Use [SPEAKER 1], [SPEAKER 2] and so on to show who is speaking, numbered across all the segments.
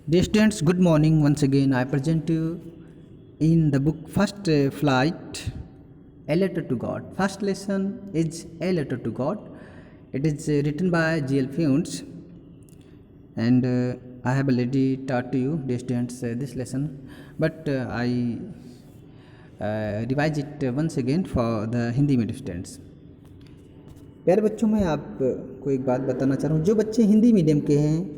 [SPEAKER 1] Dear students, good morning. Once again, I present you in the book First Flight, A Letter to God. First lesson is A Letter to God. It is written by G.L. Funes, and I have already taught to you, dear students, this lesson, but I revise it once again for the Hindi medium students. प्यारे बच्चों, मैं आपको एक बात बताना चाह रहा हूँ। जो बच्चे हिंदी मीडियम के हैं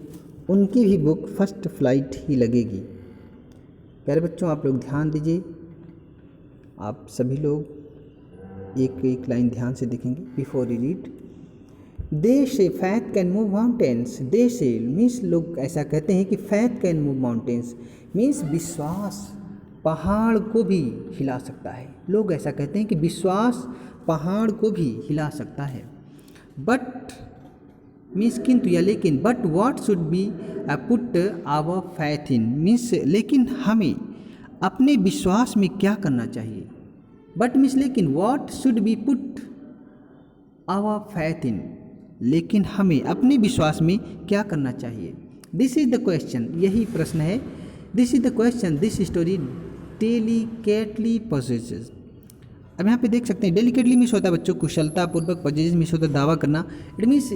[SPEAKER 1] उनकी भी बुक फर्स्ट फ्लाइट ही लगेगी। प्यारे बच्चों, आप लोग ध्यान दीजिए। आप सभी लोग एक एक लाइन ध्यान से देखेंगे before you read. They say faith can move mountains. They say means लोग ऐसा कहते हैं कि faith can move mountains means विश्वास पहाड़ को भी हिला सकता है। लोग ऐसा कहते हैं कि विश्वास पहाड़ को भी हिला सकता है। बट मीन्स किंतु या लेकिन, but what should be put our faith in means लेकिन हमें अपने विश्वास में क्या करना चाहिए। बट मीन्स लेकिन, what should be put our faith in लेकिन हमें अपने विश्वास में क्या करना चाहिए। दिस इज द क्वेश्चन, यही प्रश्न है। This is the question this story delicately possesses. अब यहाँ पे देख सकते हैं डेलिकेटली मिस होता है बच्चों, कुशलतापूर्वक, पोजेस मिस होता है दावा करना। इट मीन्स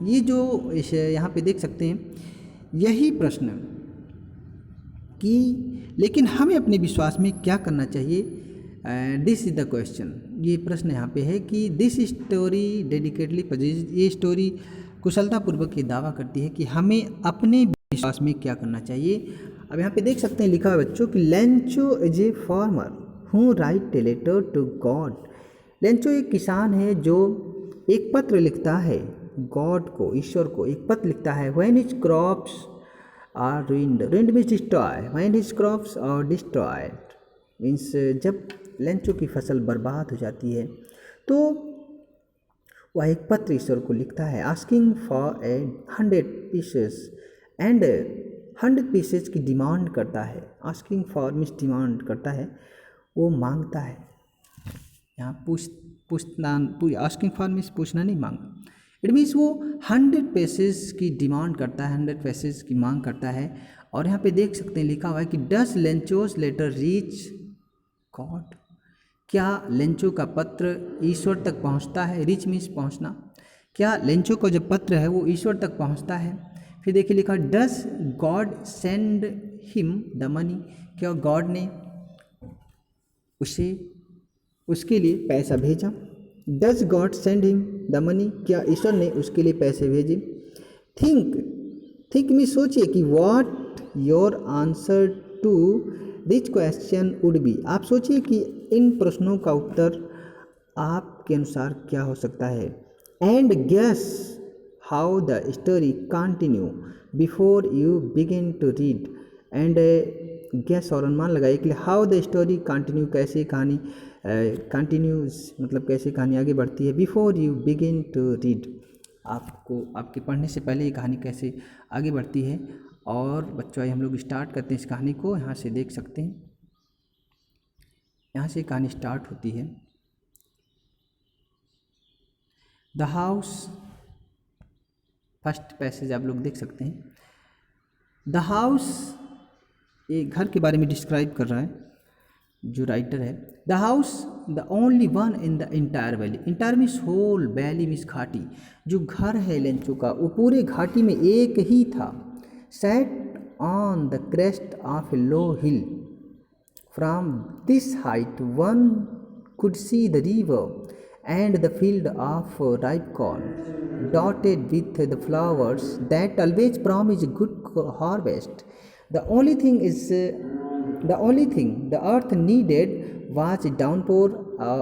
[SPEAKER 1] ये जो यहाँ पे देख सकते हैं यही प्रश्न कि लेकिन हमें अपने विश्वास में क्या करना चाहिए। दिस इज द क्वेश्चन, ये प्रश्न यहाँ पे है कि दिस स्टोरी डेडिकेटली पोजेस, ये स्टोरी कुशलतापूर्वक ये दावा करती है कि हमें अपने विश्वास में क्या करना चाहिए। अब यहाँ पे देख सकते हैं लिखा है बच्चों कि Lencho is a farmer who write a letter to God. Lencho एक किसान है जो एक पत्र लिखता है गॉड को, ईश्वर को एक पत्र लिखता है। When his crops are ruined, ruined means destroy, when his crops are destroyed means जब लेंचो की फसल बर्बाद हो जाती है तो वह एक पत्र ईश्वर को लिखता है asking for 100 pieces and 100 pieces की डिमांड करता है। आस्किंग फॉर मीन्स डिमांड करता है, वो मांगता है। यहाँ पूछना आस्किंग फॉर मीन्स पूछना नहीं, मांगना। इट मीन्स वो 100 पैसेज की डिमांड करता है, 100 पैसेज की मांग करता है। और यहाँ पे देख सकते हैं लिखा हुआ है कि डस लेंचोस लेटर रीच गॉड। क्या लेंचो का पत्र ईश्वर तक पहुँचता है। रीच मीन्स पहुँचना। क्या लेंचो का जो पत्र है वो ईश्वर तक पहुँचता है। फिर देखिए लिखा does God send him the money. क्या गॉड ने उसके लिए पैसा भेजा। Does God send him the money, क्या ईश्वर ने उसके लिए पैसे भेजे। थिंक में सोचिए कि what your answer to this question would be. आप सोचिए कि इन प्रश्नों का उत्तर आपके अनुसार क्या हो सकता है। And guess how the story continue before you begin to read. And guess और अनुमान लगाइए कि हाउ द स्टोरी कंटिन्यू, कैसे कहानी कंटिन्यूज मतलब कैसे कहानी आगे बढ़ती है। Before you begin to read, आपको आपके पढ़ने से पहले ये कहानी कैसे आगे बढ़ती है। और बच्चों आइए हम लोग स्टार्ट करते हैं इस कहानी को। यहाँ से देख सकते हैं, यहाँ से कहानी स्टार्ट होती है। द हाउस, फर्स्ट पैसेज आप लोग देख सकते हैं। द हाउस, ये घर के बारे में डिस्क्राइब कर रहा है जो राइटर है। The house the only one in the entire valley. Entire means whole, valley means घाटी। जो घर है लेंचो का वो पूरे घाटी में एक ही था। Set on the crest of a low hill, from this height one could see the river and the field of ripe corn, dotted with the flowers that always promise a good harvest. The only thing the earth needed was a downpour,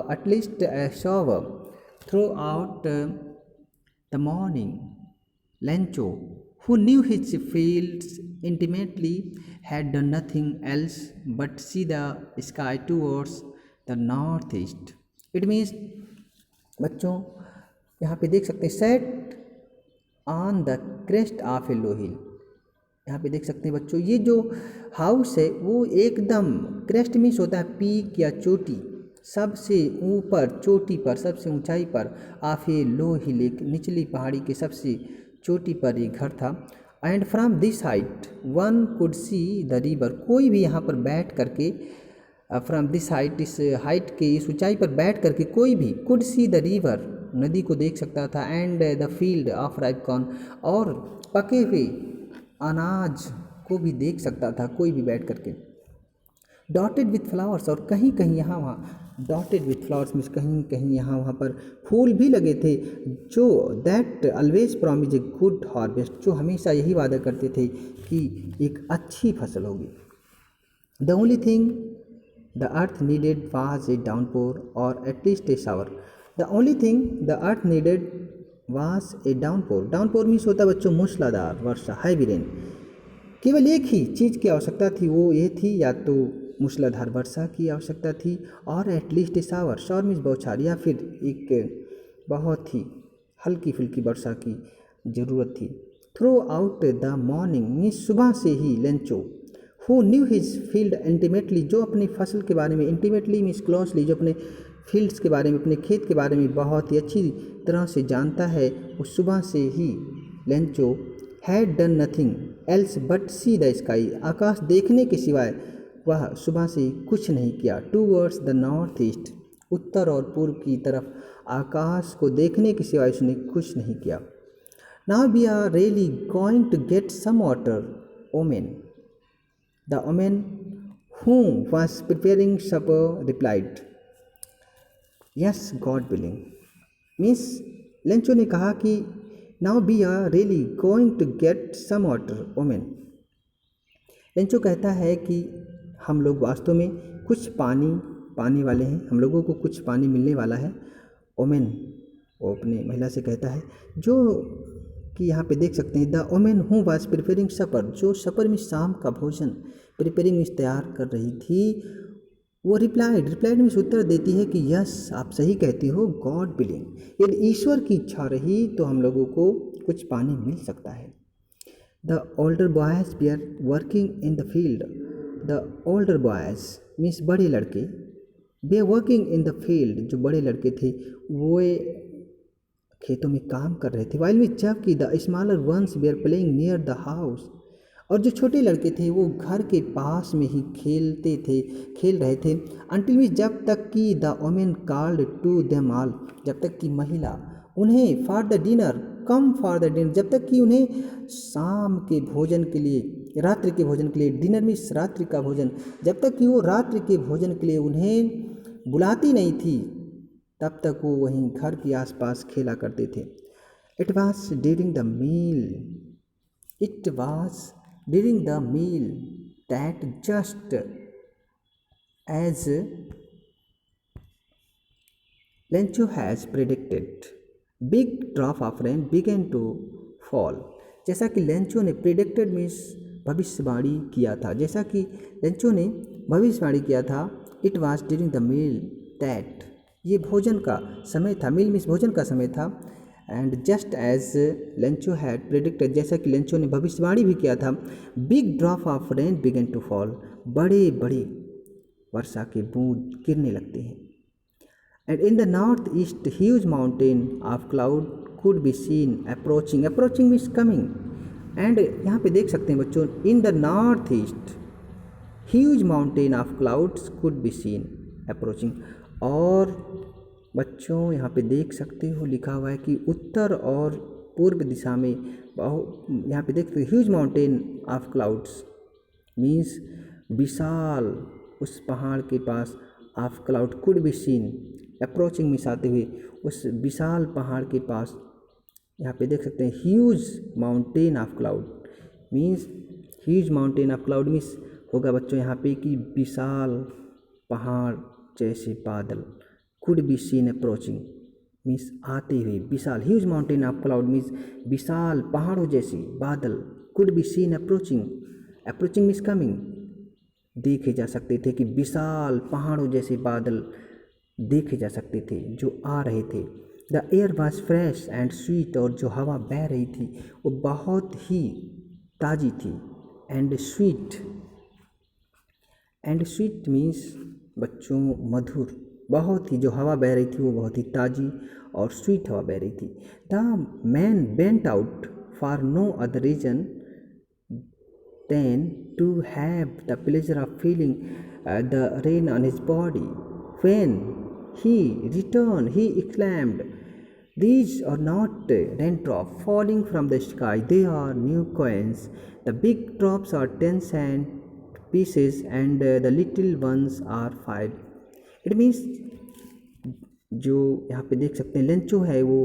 [SPEAKER 1] at least a shower, throughout the morning. Lencho, who knew his fields intimately, had done nothing else but see the sky towards the northeast. It means बच्चों यहाँ पे देख सकते हैं set on the crest of a low hill. यहाँ पे देख सकते हैं बच्चों ये जो हाउस है वो एकदम, क्रेस्ट मीन्स होता है पीक या चोटी, सबसे ऊपर चोटी पर, सबसे ऊंचाई पर। ऑफ ए लो हिल, एक निचली पहाड़ी के सबसे चोटी पर ये घर था। And from this height one could see the river, कोई भी यहाँ पर बैठ करके फ्रॉम दिस हाइट, इस हाइट के इस ऊंचाई पर बैठ करके कोई भी कुड सी द रिवर, नदी को देख सकता था, and the field of ripe corn, और पके हुए अनाज को भी देख सकता था कोई भी बैठ करके। डॉटेड विथ फ्लावर्स, और कहीं कहीं यहाँ वहाँ, डॉटेड विथ फ्लावर्स मीन्स कहीं कहीं यहाँ वहाँ पर फूल भी लगे थे, जो that always promise a good harvest, जो हमेशा यही वादा करते थे कि एक अच्छी फसल होगी। The only thing the earth needed was a downpour और at least a shower. The only thing the earth needed was a downpour, downpour means होता है बच्चों मूसलाधार वर्षा, हैवी रेन। केवल एक ही चीज़ की आवश्यकता थी, वो ये थी या तो मूसलाधार वर्षा की आवश्यकता थी, और at least a shower, shower means बौछार, या फिर एक बहुत ही हल्की फुल्की वर्षा की ज़रूरत थी। Throughout the morning means सुबह से ही Lencho, who knew his field intimately, जो अपनी फसल के बारे में, इंटीमेटली मीन्स क्लोजली, जो अपने फील्ड्स के बारे में, अपने खेत के बारे में बहुत ही अच्छी तरह से जानता है, वो सुबह से ही Lencho had done nothing else but see the sky, आकाश देखने के सिवाय वह सुबह से कुछ नहीं किया। टूवर्ड्स द नॉर्थ ईस्ट, उत्तर और पूर्व की तरफ आकाश को देखने के सिवाय उसने कुछ नहीं किया। Now we are really going to get some water woman, the woman who was preparing supper replied yes God willing, means Lencho ने कहा कि now we are really going to get some water woman. Lencho कहता है कि हम लोग वास्तव में कुछ पानी पाने वाले हैं, हम लोगों को कुछ पानी मिलने वाला है। ओमेन, वो अपनी महिला से कहता है, जो कि यहाँ पे देख सकते हैं, the woman who was preparing supper, जो सपर में शाम का भोजन प्रिपेयरिंग मीन्स तैयार कर रही थी, वो रिप्लाइड मीन्स उत्तर देती है कि यस आप सही कहती हो, गॉड विलिंग, यदि ईश्वर की इच्छा रही तो हम लोगों को कुछ पानी मिल सकता है। The older boys we are working in the field, the older boys means बड़े लड़के, we working in the field, जो बड़े लड़के थे वो खेतों में काम कर रहे थे। वाइल में जबकि the smaller ones we are playing near the house, और जो छोटे लड़के थे वो घर के पास में ही खेल रहे थे। अंटिल मीन्स जब तक कि the women called to them all, जब तक कि महिला उन्हें for the dinner, come for the dinner, जब तक कि उन्हें शाम के भोजन के लिए, रात्रि के भोजन के लिए, डिनर मीन्स रात्रि का भोजन, जब तक कि वो रात्रि के भोजन के लिए उन्हें बुलाती नहीं थी तब तक वो वहीं घर के आसपास खेला करते थे। It was during the meal, it was during the meal that just as Lencho has predicted big drop of rain began to fall, जैसा कि लेंचो ने प्रेडिक्टेड मीन्स भविष्यवाणी किया था, जैसा कि लेंचो ने भविष्यवाणी किया था। It was during the meal that, ये भोजन का समय था, मील मीन्स भोजन का समय था। And just as Lencho had predicted, जैसा कि लेंचो ने भविष्यवाणी भी किया था, big drop of rain began to fall, बड़े बड़े वर्षा के बूंद गिरने लगते हैं। And in the northeast, huge mountain of cloud could be seen approaching. Approaching means coming. And यहाँ पे देख सकते हैं बच्चों, in the northeast, huge mountain of clouds could be seen approaching. और बच्चों यहाँ पे देख सकते हो लिखा हुआ है कि उत्तर और पूर्व दिशा में यहाँ पे देख सकते हो huge mountain of clouds means विशाल उस पहाड़ के पास of cloud could be seen approaching means आते हुए उस विशाल पहाड़ के पास, यहाँ पे देख सकते हैं huge mountain of cloud means, huge mountain of cloud means होगा बच्चों यहाँ पे कि विशाल पहाड़ जैसे बादल, could be seen approaching means आते हुए विशाल, huge mountain of cloud means विशाल पहाड़ों जैसे बादल, could be seen approaching, approaching means coming, देखे जा सकते थे कि विशाल पहाड़ों जैसे बादल देखे जा सकते थे जो आ रहे थे। The air was fresh and sweet, और जो हवा बह रही थी वो बहुत ही ताज़ी थी। एंड स्वीट मीन्स बच्चों मधुर, बहुत ही जो हवा बह रही थी वो बहुत ही ताज़ी और स्वीट हवा बह रही थी। The man went out for no other reason then to have the pleasure of feeling the rain on his body. When he returned, he exclaimed, "These are not raindrops falling from the sky, they are new coins. The big drops are 10 cent pieces and the little ones are 5." It means जो यहाँ पे देख सकते हैं Lencho है वो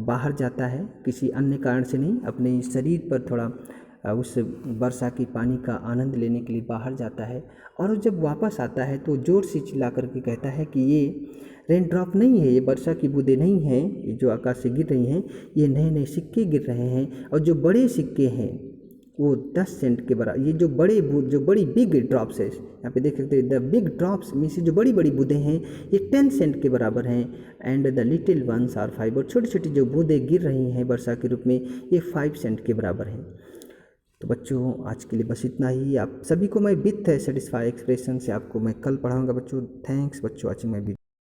[SPEAKER 1] बाहर जाता है किसी अन्य कारण से नहीं, अपने शरीर पर थोड़ा उस वर्षा की पानी का आनंद लेने के लिए बाहर जाता है और जब वापस आता है तो ज़ोर से चिल्ला करके कहता है कि ये रेन ड्रॉप नहीं है, ये वर्षा की बूंदें नहीं हैं जो आकाश से गिर रही हैं, ये नए नए सिक्के गिर रहे हैं और जो बड़े सिक्के हैं वो 10 सेंट के बराबर। ये जो बड़ी बिग ड्रॉप्स है, यहाँ पे देख सकते हैं द बिग ड्रॉप्स मीन्स जो बड़ी बड़ी बूंदें हैं ये 10 सेंट के बराबर हैं and the little ones are 5, और छोटी छोटी जो बूंदें गिर रही हैं वर्षा के रूप में ये 5 सेंट के बराबर हैं। तो बच्चों आज के लिए बस इतना ही। आप सभी को मैं विथ सेटिस्फाई एक्सप्रेशन से आपको मैं कल पढ़ाऊँगा बच्चों। थैंक्स बच्चों वॉचिंग माय वीडियो।